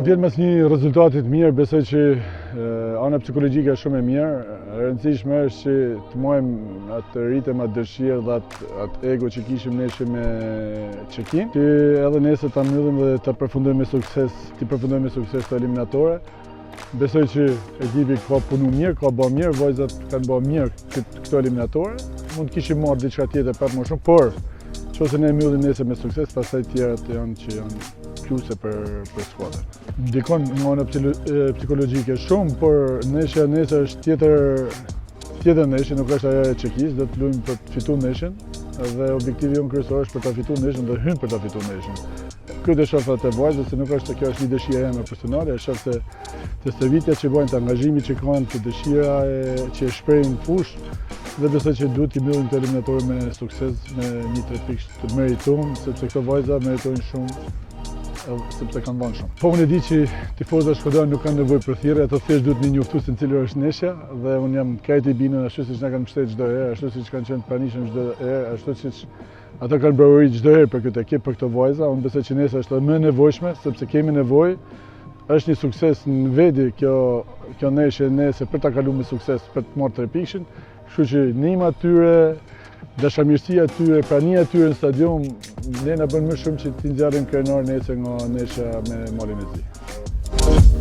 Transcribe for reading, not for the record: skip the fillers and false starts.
Kur t'jetë mes një rezultatit mirë, besoj që ana psikologjike është shumë e mirë. E rëndësishme është që të mojmë atë ritëm, atë dëshirë dhe atë ego që kishim ne që me Çekin, që edhe nesër ta mbyllim dhe ta përfundojmë me sukses të eliminatore. Besoj që ekipi ka punu mirë, ka bërë mirë, vajzat kanë bërë mirë këto eliminatore. Mund të kishim marrë diçka tjetër pak më shumë, por nëse ne mbyllim nesër me sukses, pastaj tjerat janë pluse për skuadrën. Ndikon nga ana psikologjike shumë, por neshja nesër është tjetër neshje, nuk është ajo e Çekis, do të luajmë për të fituar neshjen, dhe objektivi jonë kryesor është për ta fituar neshjen dhe hyn për ta fituar neshjen. Këtë e shoh atë vajzat, se nuk është se kjo është një dëshirë eme personale, e shoh se të stërvitja që bojnë, të angazhimi që kanë, të dëshira që e shprehin fush, dhe besoj që duhet t'i mbyllim të eliminatorë me sukses, me një 3 pikë të merituar, sepse këto vajza meritojnë shumë, sepse kanë dhënë shumë. Po unë e di që tifozët shkodran nuk kanë nevojë për thirrje, ato thjesht duhet një njoftues cilë është neshja, dhe unë jam krejt i bindur ashtu siç na kanë mbështetur çdo herë, ashtu siç kanë qenë pranishëm çdo herë, ashtu siç ata kanë bërë çdo herë për këtë ekip, për këto vajza. Unë besoj që nesër është më e nevojshme, sepse kemi nevojë. Është një sukses në vedi kjo neshje nesër për ta kaluar me sukses, për të marrë 3 pikëshin. Kështu që ndihma atyre, dashamirësia atyre, prania atyre në stadium, ne na bën më shumë që t'i nxjarrim krenar nesër nga neshja me Malin e Zi.